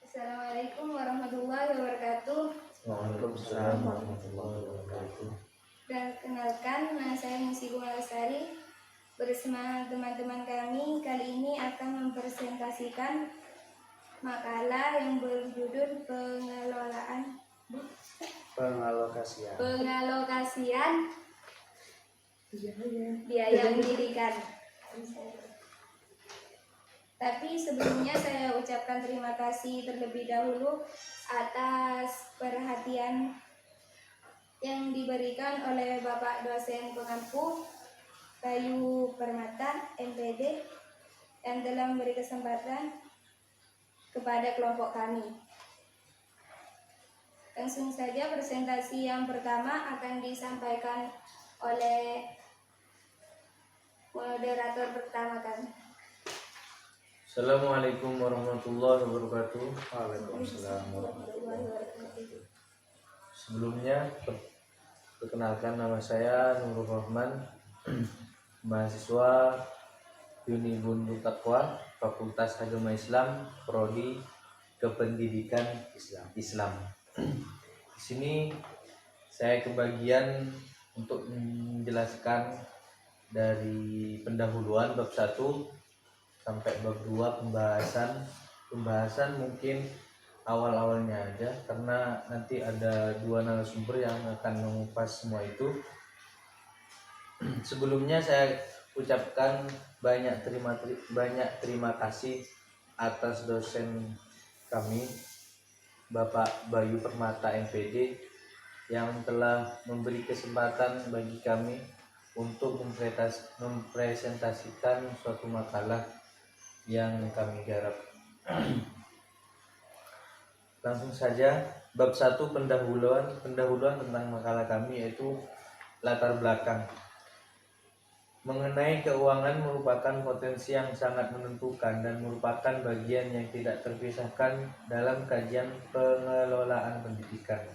Assalamualaikum warahmatullahi wabarakatuh. Waalaikumsalam warahmatullahi wabarakatuh. Perkenalkan, nama saya Musi Lestari. Bersama teman-teman kami, kali ini akan mempresentasikan makalah yang berjudul pengalokasian biaya pendidikan. Tapi sebelumnya saya ucapkan terima kasih terlebih dahulu atas perhatian yang diberikan oleh Bapak dosen pengampu Bayu Permata, MPD, yang telah memberi kesempatan kepada kelompok kami. Langsung saja presentasi yang pertama akan disampaikan oleh moderator pertama kami. Assalamualaikum warahmatullahi wabarakatuh. Waalaikumsalam warahmatullahi wabarakatuh. Sebelumnya perkenalkan, nama saya Nurul Rahman, mahasiswa Unibundu Taqwa, Fakultas Agama Islam, Prodi Kependidikan Islam. Di sini saya kebagian untuk menjelaskan dari pendahuluan bab 1 sampai bab 2 pembahasan mungkin awal-awalnya aja, karena nanti ada 2 narasumber yang akan mengupas semua itu. Sebelumnya saya ucapkan banyak terima kasih atas dosen kami Bapak Bayu Permata, MPD, yang telah memberi kesempatan bagi kami untuk mempresentasikan suatu makalah yang kami garap. Langsung saja, bab 1 pendahuluan tentang makalah kami, yaitu latar belakang. Mengenai keuangan merupakan potensi yang sangat menentukan dan merupakan bagian yang tidak terpisahkan dalam kajian pengelolaan pendidikan.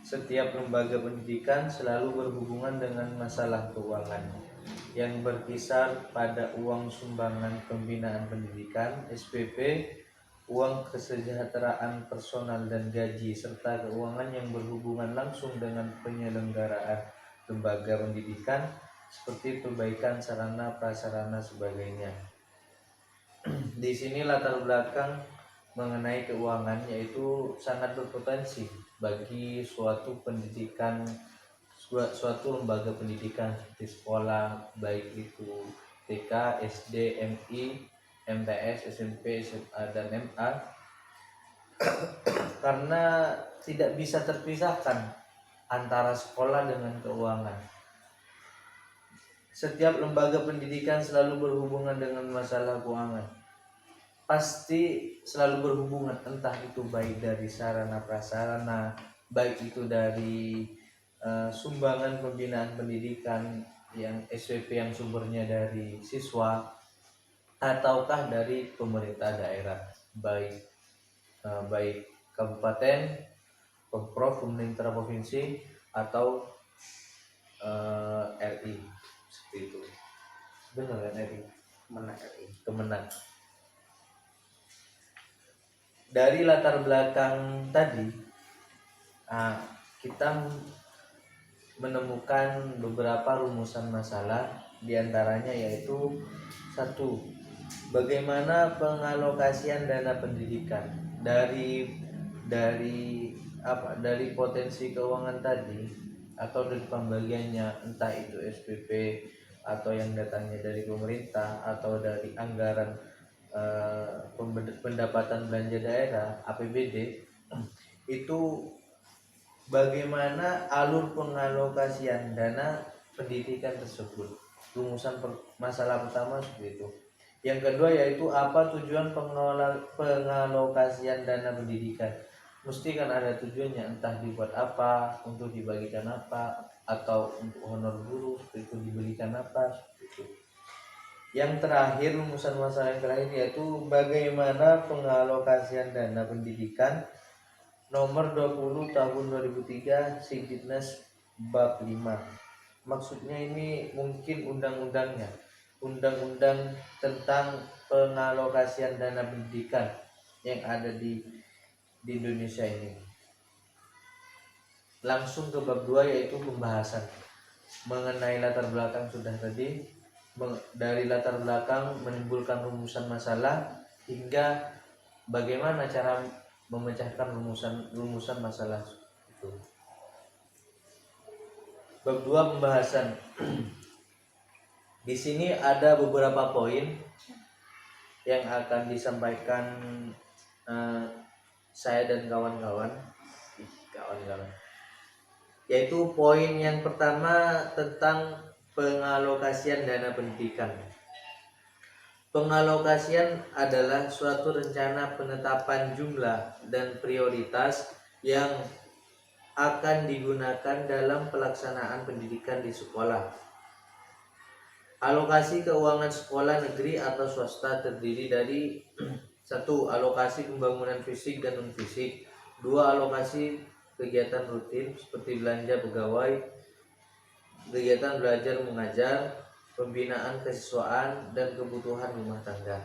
Setiap lembaga pendidikan selalu berhubungan dengan masalah keuangan yang berkisar pada uang sumbangan pembinaan pendidikan (SPP), uang kesejahteraan personal dan gaji, serta keuangan yang berhubungan langsung dengan penyelenggaraan lembaga pendidikan seperti perbaikan sarana prasarana sebagainya. Di sini latar belakang mengenai keuangan yaitu sangat berpotensi bagi suatu lembaga pendidikan seperti sekolah, baik itu TK, SD, MI, MTS, SMP, SMA, dan MA, karena tidak bisa terpisahkan antara sekolah dengan keuangan. Setiap lembaga pendidikan selalu berhubungan dengan masalah keuangan. Pasti selalu berhubungan, entah itu baik dari sarana prasarana, baik itu dari sumbangan pembinaan pendidikan yang SPP yang sumbernya dari siswa, ataukah dari pemerintah daerah, baik kabupaten, pemprov, pemerintah provinsi, atau RI, seperti itu. Benar kan, RI? Kemenang. Dari latar belakang tadi, kita menemukan beberapa rumusan masalah, diantaranya yaitu 1. Bagaimana pengalokasian dana pendidikan dari potensi keuangan tadi atau dari pembagiannya, entah itu SPP atau yang datangnya dari pemerintah atau dari anggaran pendapatan belanja daerah APBD, itu bagaimana alur pengalokasian dana pendidikan tersebut. Rumusan masalah pertama seperti itu. Yang kedua yaitu apa tujuan pengalokasian dana pendidikan. Mesti kan ada tujuannya, entah dibuat apa, untuk dibagikan apa, atau untuk honor guru itu dibelikan apa, seperti itu. Yang terakhir, rumusan masalah yang terakhir yaitu bagaimana pengalokasian dana pendidikan nomor 20 tahun 2003 Sidiknas bab 5. Maksudnya ini mungkin undang-undang tentang pengalokasian dana pendidikan yang ada di di Indonesia ini. Langsung ke bab 2 yaitu pembahasan mengenai latar belakang sudah tadi, dari latar belakang menimbulkan rumusan masalah hingga bagaimana cara memecahkan rumusan masalah itu. Bab 2 pembahasan. Di sini ada beberapa poin yang akan disampaikan saya dan kawan-kawan, yaitu poin yang pertama tentang pengalokasian dana pendidikan. Pengalokasian adalah suatu rencana penetapan jumlah dan prioritas yang akan digunakan dalam pelaksanaan pendidikan di sekolah. Alokasi keuangan sekolah negeri atau swasta terdiri dari 1. Alokasi pembangunan fisik dan non-fisik. 2. Alokasi kegiatan rutin seperti belanja pegawai, kegiatan belajar mengajar, pembinaan kesiswaan, dan kebutuhan rumah tangga.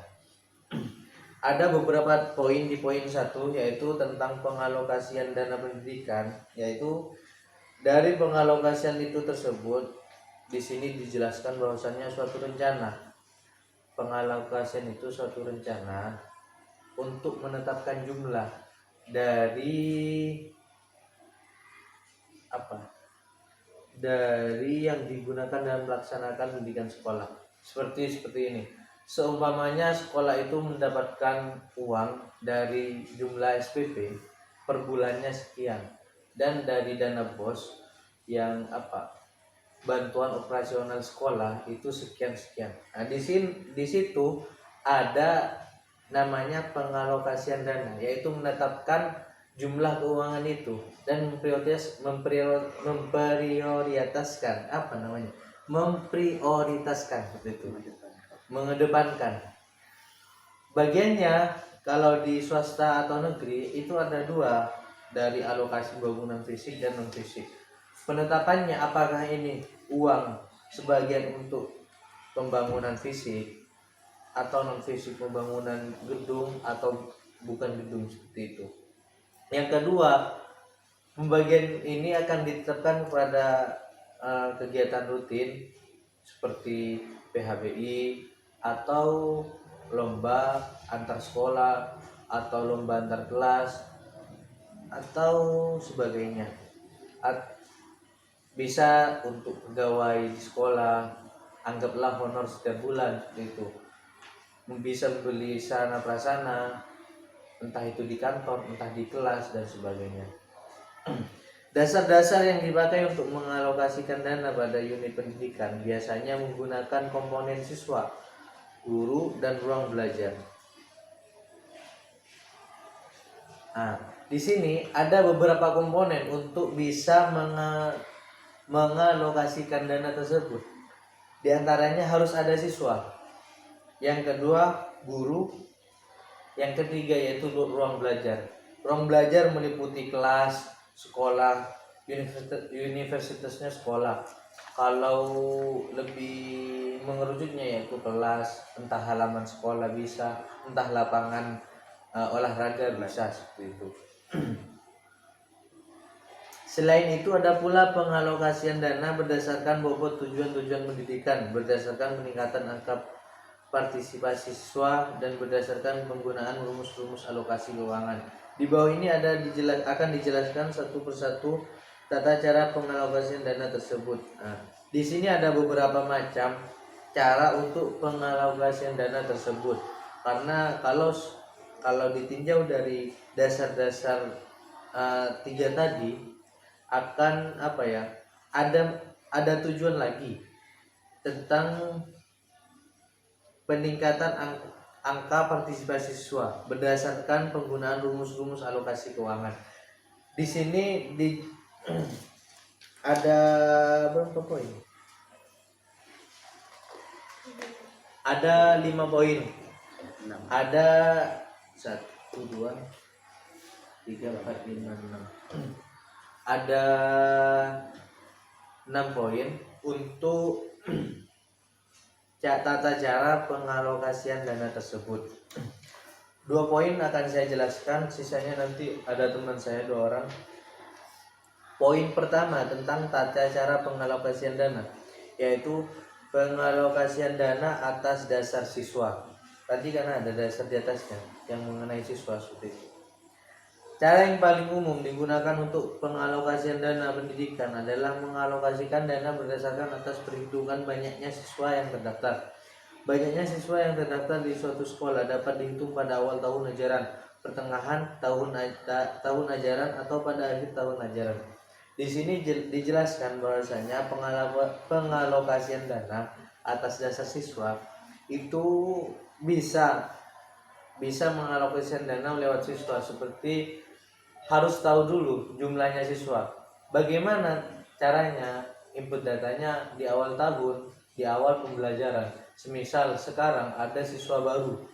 Ada beberapa poin di poin 1 yaitu tentang pengalokasian dana pendidikan, yaitu dari pengalokasian itu tersebut di sini dijelaskan bahwasannya suatu rencana. Pengalokasian itu suatu rencana untuk menetapkan jumlah dari yang digunakan dalam melaksanakan pendidikan sekolah. Seperti ini. Seumpamanya sekolah itu mendapatkan uang dari jumlah SPP per bulannya sekian, dan dari dana BOS yang bantuan operasional sekolah itu sekian. Nah, di situ ada namanya pengalokasian dana, yaitu menetapkan jumlah keuangan itu dan memprioritaskan seperti itu, mengedepankan. Bagiannya kalau di swasta atau negeri itu ada 2, dari alokasi bangunan fisik dan non fisik. Penetapannya apakah ini uang sebagian untuk pembangunan fisik atau non fisik, pembangunan gedung atau bukan gedung, seperti itu. Yang kedua, pembagian ini akan ditetapkan kepada kegiatan rutin seperti PHBI atau lomba antar sekolah atau lomba antar kelas atau sebagainya. Bisa untuk pegawai di sekolah, anggaplah honor setiap bulan seperti itu. Bisa beli sarana prasarana, entah itu di kantor, entah di kelas dan sebagainya. Dasar-dasar yang dipakai untuk mengalokasikan dana pada unit pendidikan biasanya menggunakan komponen siswa, guru, dan ruang belajar. Nah, di sini ada beberapa komponen untuk bisa mengalokasikan dana tersebut. Di antaranya harus ada siswa. Yang kedua, guru. Yang ketiga yaitu ruang belajar. Ruang belajar meliputi kelas, sekolah, universitasnya sekolah. Kalau lebih mengerucutnya yaitu kelas, entah halaman sekolah bisa, entah lapangan olahraga bisa, seperti itu. Selain itu ada pula pengalokasian dana berdasarkan bobot tujuan-tujuan pendidikan, berdasarkan peningkatan angka partisipasi siswa, dan berdasarkan penggunaan rumus-rumus alokasi keuangan. Di bawah ini akan dijelaskan satu persatu tata cara pengalokasian dana tersebut. Nah, di sini ada beberapa macam cara untuk pengalokasian dana tersebut. Karena kalau ditinjau dari dasar-dasar 3 tadi akan ada tujuan lagi tentang peningkatan angka partisipasi siswa berdasarkan penggunaan rumus-rumus alokasi keuangan. Di sini ada berapa poin? Ada 5 poin. Ada 1, 2, 3, 4, 5, 6. Ada 6 poin untuk tata cara pengalokasian dana tersebut. 2 poin akan saya jelaskan, sisanya nanti ada teman saya 2 orang. Poin pertama tentang tata cara pengalokasian dana, yaitu pengalokasian dana atas dasar siswa. Tadi kan ada dasar di atasnya yang mengenai siswa seperti itu. Cara yang paling umum digunakan untuk pengalokasian dana pendidikan adalah mengalokasikan dana berdasarkan atas perhitungan banyaknya siswa yang terdaftar. Banyaknya siswa yang terdaftar di suatu sekolah dapat dihitung pada awal tahun ajaran, pertengahan tahun ajaran, atau pada akhir tahun ajaran. Di sini dijelaskan bahwasanya pengalokasian dana atas dasar siswa itu bisa mengalokasikan dana lewat siswa, seperti harus tahu dulu jumlahnya siswa. Bagaimana caranya? Input datanya di awal tahun, di awal pembelajaran. Semisal sekarang ada siswa baru,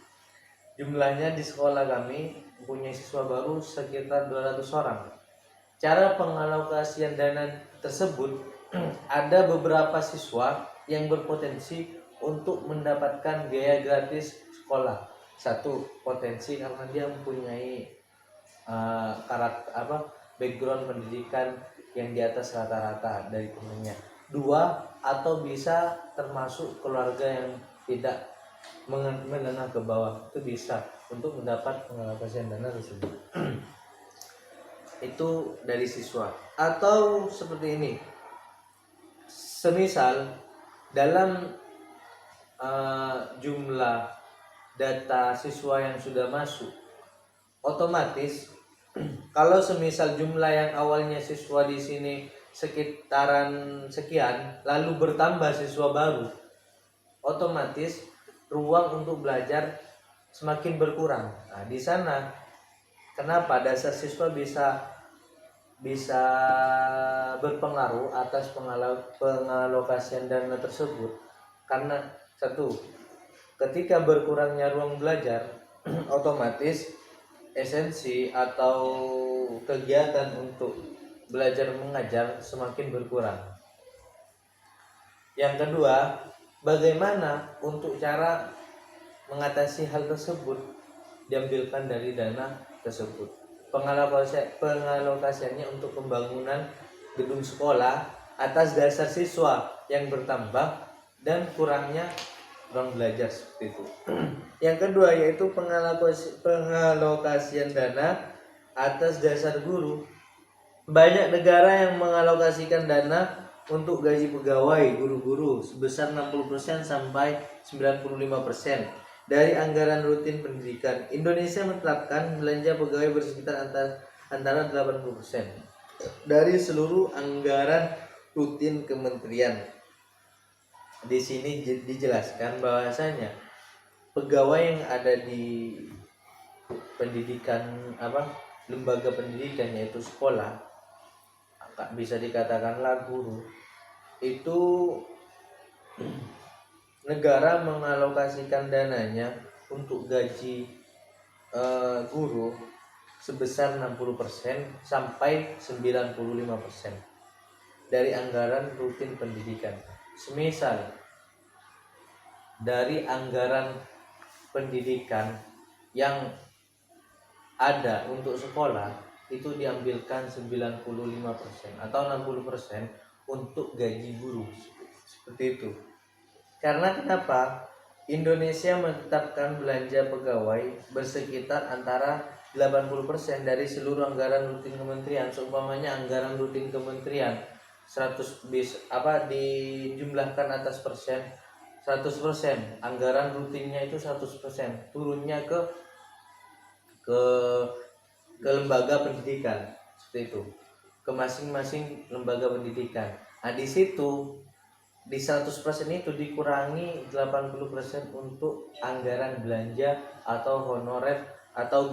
jumlahnya di sekolah kami punya siswa baru sekitar 200 orang. Cara pengalokasian dana tersebut ada beberapa siswa yang berpotensi untuk mendapatkan biaya gratis sekolah. Satu, potensi karena dia mempunyai background pendidikan yang di atas rata-rata dari temannya. 2, atau bisa termasuk keluarga yang tidak menengah ke bawah, itu bisa untuk mendapat pengalokasian dana tersebut. Itu dari siswa. Atau seperti ini, semisal dalam jumlah data siswa yang sudah masuk, otomatis kalau semisal jumlah yang awalnya siswa di sini sekitaran sekian, lalu bertambah siswa baru, otomatis ruang untuk belajar semakin berkurang. Nah, di sana kenapa dasar siswa bisa berpengaruh atas pengalokasian dana tersebut? Karena satu, ketika berkurangnya ruang belajar, otomatis esensi atau kegiatan untuk belajar mengajar semakin berkurang. Yang kedua, bagaimana untuk cara mengatasi hal tersebut? Diambilkan dari dana tersebut. Pengalokasiannya untuk pembangunan gedung sekolah atas dasar siswa yang bertambah dan kurangnya ruang belajar, seperti itu. Yang kedua yaitu pengalokasian dana atas dasar guru. Banyak negara yang mengalokasikan dana untuk gaji pegawai guru-guru sebesar 60% sampai 95% dari anggaran rutin pendidikan. Indonesia menetapkan belanja pegawai bersekitar antara 80% dari seluruh anggaran rutin kementerian. Di sini dijelaskan bahwasanya pegawai yang ada di pendidikan lembaga pendidikan, yaitu sekolah, bisa dikatakanlah guru, itu negara mengalokasikan dananya untuk gaji guru sebesar 60% sampai 95% dari anggaran rutin pendidikan. Semisal dari anggaran pendidikan yang ada untuk sekolah itu diambilkan 95% atau 60% untuk gaji guru, seperti itu. Karena kenapa? Indonesia menetapkan belanja pegawai bersekitar antara 80% dari seluruh anggaran rutin kementerian. Seumpamanya anggaran rutin kementerian 100 dijumlahkan atas persen 100%, anggaran rutinnya itu 100%, turunnya ke lembaga pendidikan, seperti itu, ke masing-masing lembaga pendidikan. Nah, di situ di 100% itu dikurangi 80% untuk anggaran belanja atau honorer atau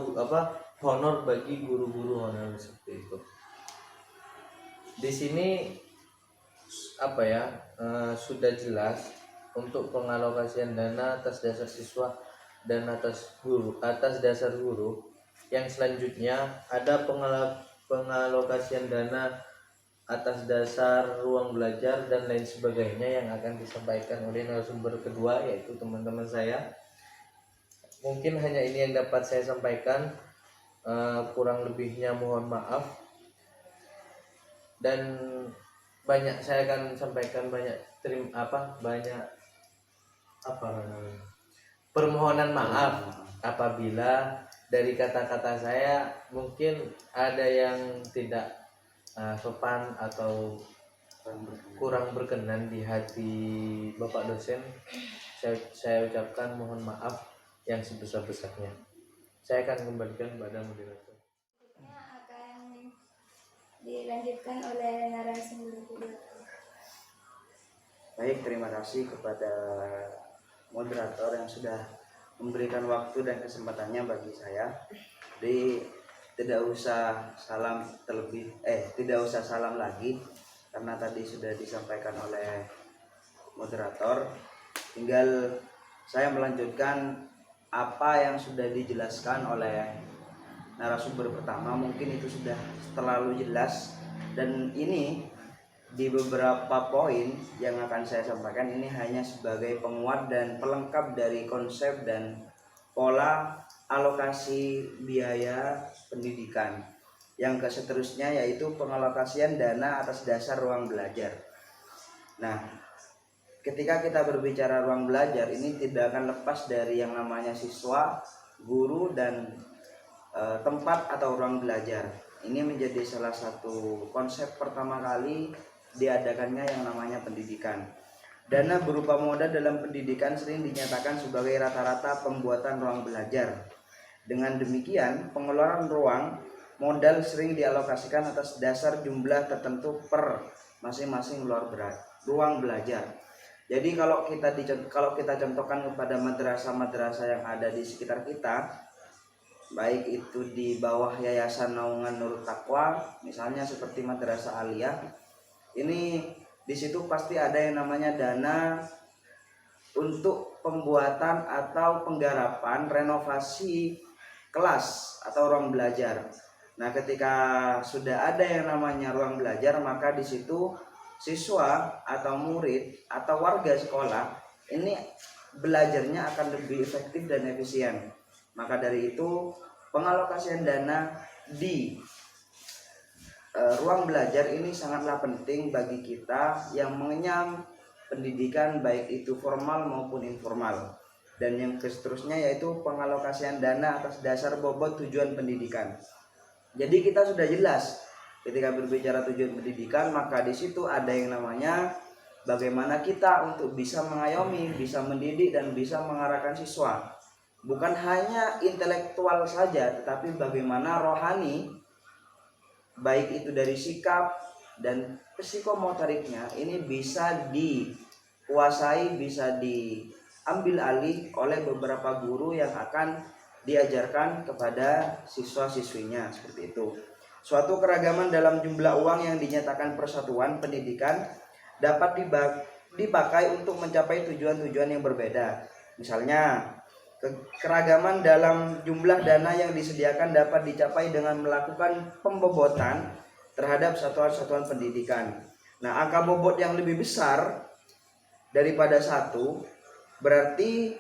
honor bagi guru-guru honorer, seperti itu. Di sini sudah jelas untuk pengalokasian dana atas dasar siswa dan atas dasar guru. Yang selanjutnya ada pengalokasian dana atas dasar ruang belajar dan lain sebagainya yang akan disampaikan oleh narasumber kedua, yaitu teman-teman saya. Mungkin hanya ini yang dapat saya sampaikan. Kurang lebihnya mohon maaf. Dan saya akan sampaikan banyak permohonan maaf apabila dari kata-kata saya mungkin ada yang tidak sopan atau kurang berkenan di hati Bapak dosen. Saya ucapkan mohon maaf yang sebesar-besarnya. Saya akan kembalikan kepada moderator. Berikutnya akan dilanjutkan oleh narasumber kedua. Baik, terima kasih kepada moderator yang sudah memberikan waktu dan kesempatannya bagi saya. Jadi tidak usah salam lagi karena tadi sudah disampaikan oleh moderator. Tinggal saya melanjutkan apa yang sudah dijelaskan oleh narasumber pertama. Mungkin itu sudah terlalu jelas, dan ini di beberapa poin yang akan saya sampaikan ini hanya sebagai penguat dan pelengkap dari konsep dan pola alokasi biaya pendidikan. Yang seterusnya yaitu pengalokasian dana atas dasar ruang belajar. Nah, ketika kita berbicara ruang belajar ini tidak akan lepas dari yang namanya siswa, guru, dan tempat atau ruang belajar. Ini menjadi salah satu konsep pertama kali diadakannya yang namanya pendidikan. Dana berupa modal dalam pendidikan sering dinyatakan sebagai rata-rata pembuatan ruang belajar. Dengan demikian, pengeluaran ruang modal sering dialokasikan atas dasar jumlah tertentu per masing-masing ruang belajar. Jadi kalau kita contohkan kepada madrasah-madrasah yang ada di sekitar kita, baik itu di bawah Yayasan Naungan Nurut Taqwa, misalnya seperti Madrasah Aliyah, ini di situ pasti ada yang namanya dana untuk pembuatan atau penggarapan renovasi kelas atau ruang belajar. Nah, ketika sudah ada yang namanya ruang belajar, maka di situ siswa atau murid atau warga sekolah ini belajarnya akan lebih efektif dan efisien. Maka dari itu pengalokasian dana di ruang belajar ini sangatlah penting bagi kita yang mengenyam pendidikan baik itu formal maupun informal. Dan yang seterusnya yaitu pengalokasian dana atas dasar bobot tujuan pendidikan. Jadi kita sudah jelas ketika berbicara tujuan pendidikan, maka di situ ada yang namanya bagaimana kita untuk bisa mengayomi, bisa mendidik, dan bisa mengarahkan siswa. Bukan hanya intelektual saja, tetapi bagaimana rohani, baik itu dari sikap dan psikomotoriknya, ini bisa dikuasai, bisa diambil alih oleh beberapa guru yang akan diajarkan kepada siswa-siswinya, seperti itu. Suatu keragaman dalam jumlah uang yang dinyatakan persatuan pendidikan dapat dipakai untuk mencapai tujuan-tujuan yang berbeda. Misalnya, keragaman dalam jumlah dana yang disediakan dapat dicapai dengan melakukan pembobotan terhadap satuan-satuan pendidikan. Nah, angka bobot yang lebih besar daripada satu berarti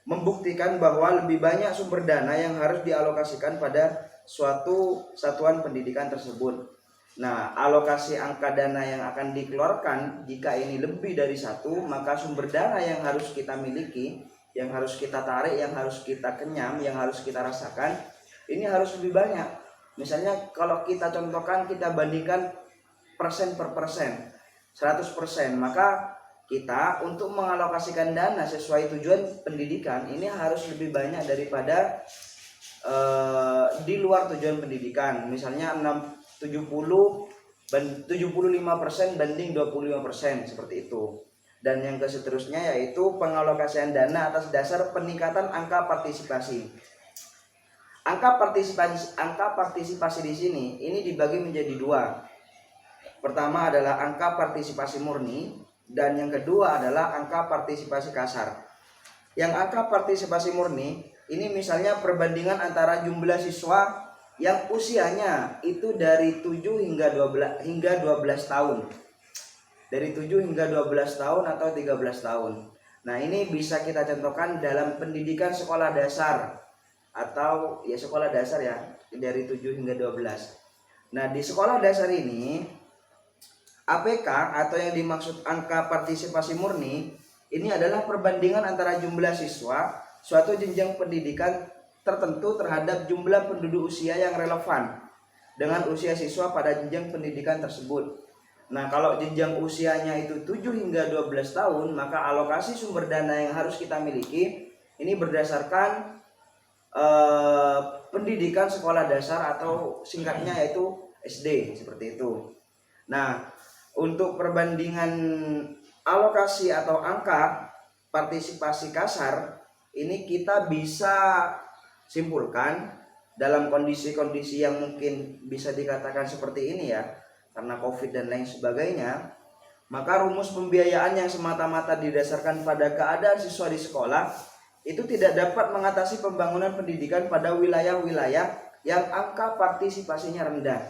membuktikan bahwa lebih banyak sumber dana yang harus dialokasikan pada suatu satuan pendidikan tersebut. Nah, alokasi angka dana yang akan dikeluarkan jika ini lebih dari satu, maka sumber dana yang harus kita miliki, yang harus kita tarik, yang harus kita kenyam, yang harus kita rasakan, ini harus lebih banyak. Misalnya kalau kita contohkan, kita bandingkan persen per persen, 100%, maka kita untuk mengalokasikan dana sesuai tujuan pendidikan ini harus lebih banyak daripada di luar tujuan pendidikan. Misalnya 75% banding 25%, seperti itu. Dan yang seterusnya yaitu pengalokasian dana atas dasar peningkatan angka partisipasi. Angka partisipasi di sini ini dibagi menjadi dua. Pertama adalah angka partisipasi murni, dan yang kedua adalah angka partisipasi kasar. Yang angka partisipasi murni ini misalnya perbandingan antara jumlah siswa yang usianya itu dari 7 hingga 12 tahun. Dari 7 hingga 12 tahun atau 13 tahun. Nah, ini bisa kita contohkan dalam pendidikan sekolah dasar atau ya sekolah dasar ya, dari 7 hingga 12. Nah, di sekolah dasar ini APK atau yang dimaksud angka partisipasi murni ini adalah perbandingan antara jumlah siswa suatu jenjang pendidikan tertentu terhadap jumlah penduduk usia yang relevan dengan usia siswa pada jenjang pendidikan tersebut. Nah, kalau jenjang usianya itu 7 hingga 12 tahun, maka alokasi sumber dana yang harus kita miliki ini berdasarkan pendidikan sekolah dasar atau singkatnya yaitu SD, seperti itu. Nah, untuk perbandingan alokasi atau angka partisipasi kasar ini kita bisa simpulkan dalam kondisi-kondisi yang mungkin bisa dikatakan seperti ini ya, karena COVID dan lain sebagainya, maka rumus pembiayaan yang semata-mata didasarkan pada keadaan siswa di sekolah itu tidak dapat mengatasi pembangunan pendidikan pada wilayah-wilayah yang angka partisipasinya rendah.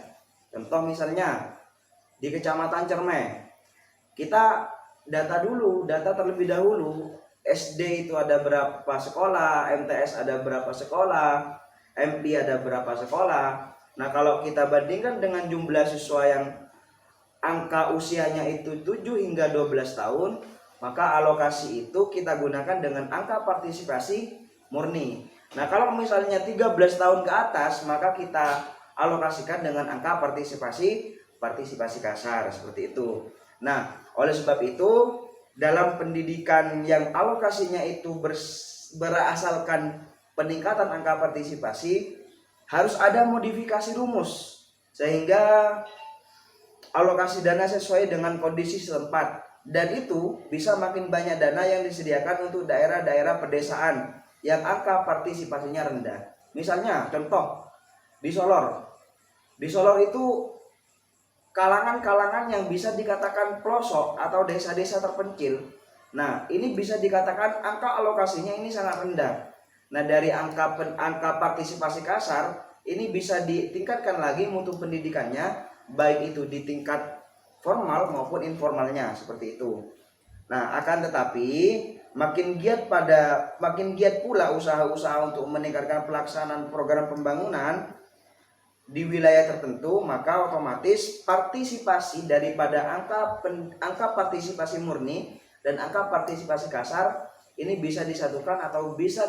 Contoh misalnya di Kecamatan Cermai, kita data terlebih dahulu, SD itu ada berapa sekolah, MTS ada berapa sekolah, MP ada berapa sekolah. Nah, kalau kita bandingkan dengan jumlah siswa yang angka usianya itu 7 hingga 12 tahun, maka alokasi itu kita gunakan dengan angka partisipasi murni. Nah, kalau misalnya 13 tahun ke atas, maka kita alokasikan dengan angka partisipasi kasar, seperti itu. Nah, oleh sebab itu, dalam pendidikan yang alokasinya itu berasalkan peningkatan angka partisipasi, harus ada modifikasi rumus sehingga alokasi dana sesuai dengan kondisi setempat, dan itu bisa makin banyak dana yang disediakan untuk daerah-daerah pedesaan yang angka partisipasinya rendah. Misalnya contoh di Solor itu kalangan-kalangan yang bisa dikatakan pelosok atau desa-desa terpencil. Nah, ini bisa dikatakan angka alokasinya ini sangat rendah. Nah, dari angka partisipasi kasar ini bisa ditingkatkan lagi mutu pendidikannya, baik itu di tingkat formal maupun informalnya, seperti itu. Nah, akan tetapi makin giat pula usaha-usaha untuk meningkatkan pelaksanaan program pembangunan di wilayah tertentu, maka otomatis partisipasi daripada angka partisipasi murni dan angka partisipasi kasar ini bisa disatukan atau bisa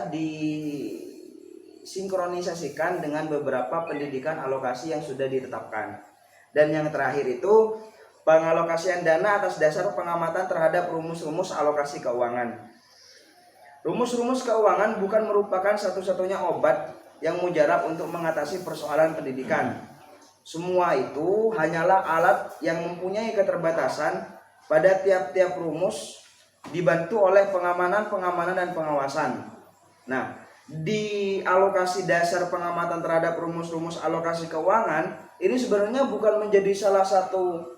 disinkronisasikan dengan beberapa pendidikan alokasi yang sudah ditetapkan. Dan yang terakhir itu pengalokasian dana atas dasar pengamatan terhadap rumus-rumus alokasi keuangan. Rumus-rumus keuangan bukan merupakan satu-satunya obat yang mujarab untuk mengatasi persoalan pendidikan. Semua itu hanyalah alat yang mempunyai keterbatasan pada tiap-tiap rumus, dibantu oleh pengamanan dan pengawasan. Nah, di alokasi dasar pengamatan terhadap rumus-rumus alokasi keuangan ini sebenarnya bukan menjadi salah satu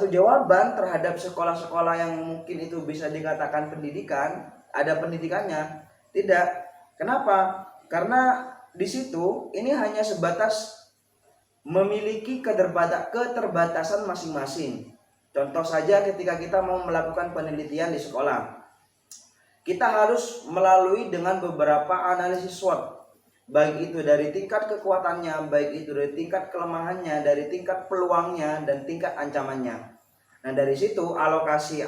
jawaban terhadap sekolah-sekolah yang mungkin itu bisa dikatakan pendidikan, ada pendidikannya. Tidak. Kenapa? Karena di situ ini hanya sebatas memiliki keterbatasan masing-masing. Contoh saja ketika kita mau melakukan penelitian di sekolah, kita harus melalui dengan beberapa analisis SWOT, baik itu dari tingkat kekuatannya, baik itu dari tingkat kelemahannya, dari tingkat peluangnya, dan tingkat ancamannya. Nah, dari situ alokasi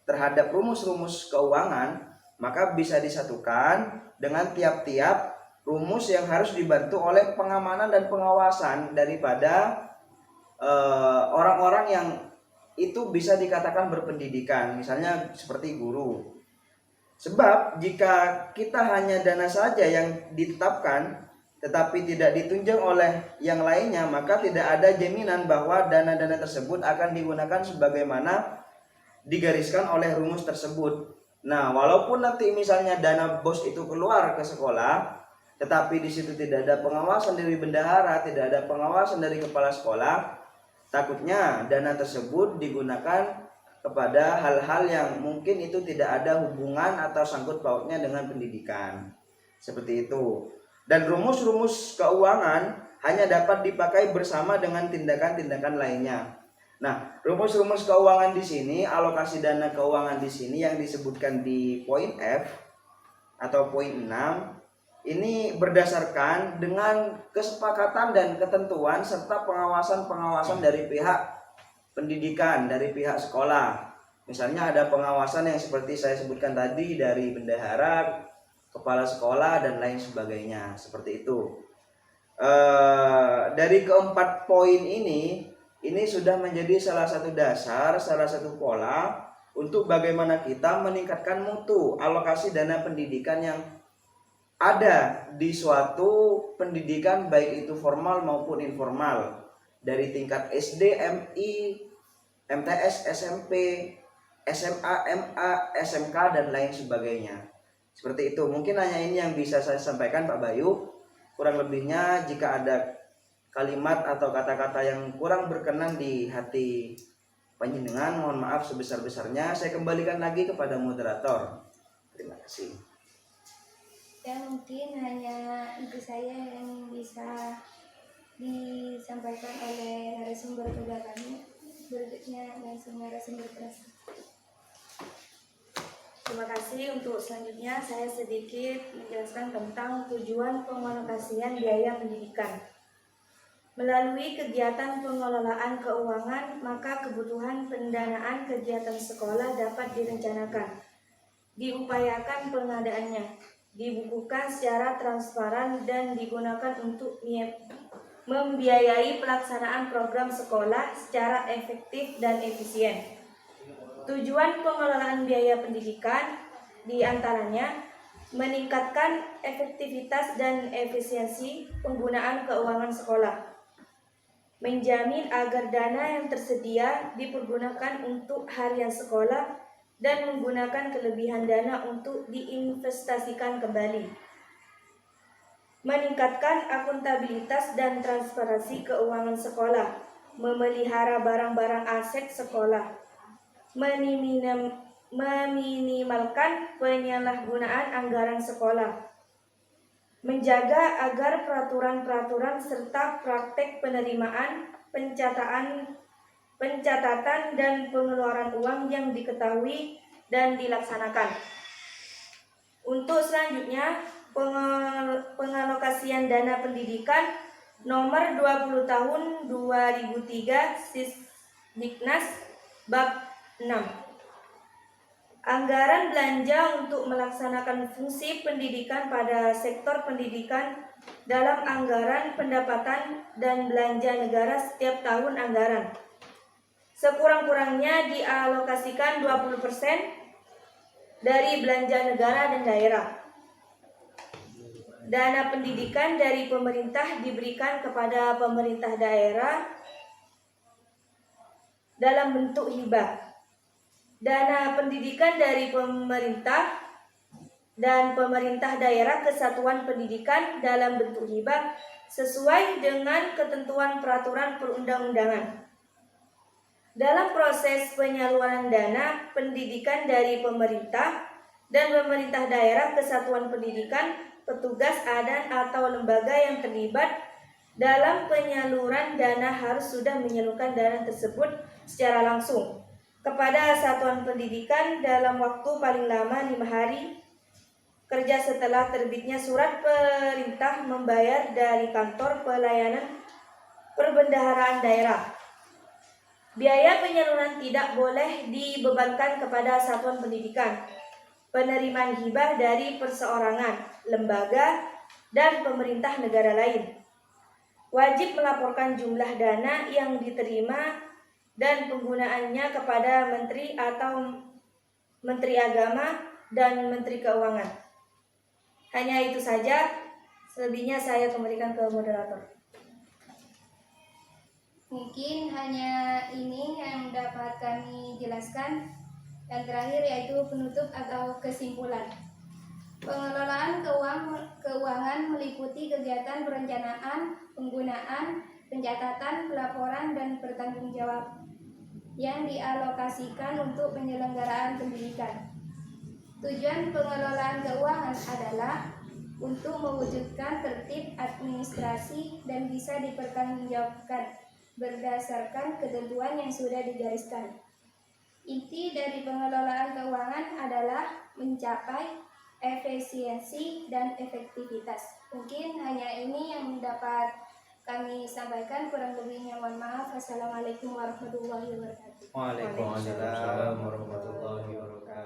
terhadap rumus-rumus keuangan maka bisa disatukan dengan tiap-tiap rumus yang harus dibantu oleh pengamanan dan pengawasan daripada orang-orang yang itu bisa dikatakan berpendidikan, misalnya seperti guru. Sebab jika kita hanya dana saja yang ditetapkan tetapi tidak ditunjang oleh yang lainnya, maka tidak ada jaminan bahwa dana-dana tersebut akan digunakan sebagaimana digariskan oleh rumus tersebut. Nah, walaupun nanti misalnya dana BOS itu keluar ke sekolah, tetapi di situ tidak ada pengawasan dari bendahara, tidak ada pengawasan dari kepala sekolah, takutnya dana tersebut digunakan kepada hal-hal yang mungkin itu tidak ada hubungan atau sangkut pautnya dengan pendidikan. Seperti itu. Dan rumus-rumus keuangan hanya dapat dipakai bersama dengan tindakan-tindakan lainnya. Nah, rumus-rumus keuangan di sini, alokasi dana keuangan di sini yang disebutkan di poin F atau poin 6 ini berdasarkan dengan kesepakatan dan ketentuan serta pengawasan-pengawasan dari pihak pendidikan, dari pihak sekolah. Misalnya ada pengawasan yang seperti saya sebutkan tadi dari bendahara, kepala sekolah dan lain sebagainya, seperti itu. Dari keempat poin ini sudah menjadi salah satu dasar, salah satu pola untuk bagaimana kita meningkatkan mutu alokasi dana pendidikan yang ada di suatu pendidikan baik itu formal maupun informal, dari tingkat SD, MI, MTS, SMP, SMA, MA, SMK dan lain sebagainya. Seperti itu. Mungkin hanya ini yang bisa saya sampaikan Pak Bayu. Kurang lebihnya jika ada kalimat atau kata-kata yang kurang berkenan di hati panjenengan, mohon maaf sebesar-besarnya. Saya kembalikan lagi kepada moderator. Terima kasih. Ya, mungkin hanya itu saya yang bisa disampaikan oleh narasumber kedua kami. Berikutnya langsung narasumber terasa. Terima kasih. Untuk selanjutnya saya sedikit menjelaskan tentang tujuan pengalokasian biaya pendidikan. Melalui kegiatan pengelolaan keuangan, maka kebutuhan pendanaan kegiatan sekolah dapat direncanakan, diupayakan pengadaannya, dibukukan secara transparan dan digunakan untuk membiayai pelaksanaan program sekolah secara efektif dan efisien. Tujuan pengelolaan biaya pendidikan diantaranya meningkatkan efektivitas dan efisiensi penggunaan keuangan sekolah, menjamin agar dana yang tersedia dipergunakan untuk harian sekolah dan menggunakan kelebihan dana untuk diinvestasikan kembali, meningkatkan akuntabilitas dan transparansi keuangan sekolah, memelihara barang-barang aset sekolah, meminimalkan penyalahgunaan anggaran sekolah, menjaga agar peraturan-peraturan serta praktek penerimaan, pencatatan dan pengeluaran uang yang diketahui dan dilaksanakan. Untuk selanjutnya, pengalokasian dana pendidikan nomor 20 tahun 2003 Sisdiknas bab 6. Anggaran belanja untuk melaksanakan fungsi pendidikan pada sektor pendidikan dalam anggaran pendapatan dan belanja negara setiap tahun anggaran. Sekurang-kurangnya dialokasikan 20% dari belanja negara dan daerah. Dana pendidikan dari pemerintah diberikan kepada pemerintah daerah dalam bentuk hibah. Dana pendidikan dari pemerintah dan pemerintah daerah kesatuan pendidikan dalam bentuk hibah sesuai dengan ketentuan peraturan perundang-undangan. Dalam proses penyaluran dana pendidikan dari pemerintah dan pemerintah daerah kesatuan pendidikan, petugas dan atau lembaga yang terlibat dalam penyaluran dana harus sudah menyalurkan dana tersebut secara langsung kepada satuan pendidikan dalam waktu paling lama 5 hari kerja setelah terbitnya surat perintah membayar dari kantor pelayanan perbendaharaan daerah. Biaya penyaluran tidak boleh dibebankan kepada satuan pendidikan, penerimaan hibah dari perseorangan, lembaga, dan pemerintah negara lain. Wajib melaporkan jumlah dana yang diterima dan penggunaannya kepada Menteri atau Menteri Agama dan Menteri Keuangan. Hanya itu saja, selebihnya saya kembalikan ke moderator. Mungkin hanya ini yang dapat kami jelaskan. Yang terakhir yaitu penutup atau kesimpulan. Pengelolaan keuangan meliputi kegiatan perencanaan, penggunaan, pencatatan, pelaporan, dan pertanggungjawab yang dialokasikan untuk penyelenggaraan pendidikan. Tujuan pengelolaan keuangan adalah untuk mewujudkan tertib administrasi dan bisa dipertanggungjawabkan berdasarkan ketentuan yang sudah digariskan. Inti dari pengelolaan keuangan adalah mencapai efisiensi dan efektivitas. Mungkin hanya ini yang dapat kami sampaikan, kurang lebihnya mohon maaf. Wassalamualaikum warahmatullahi wabarakatuh. Waalaikumsalam warahmatullahi wabarakatuh.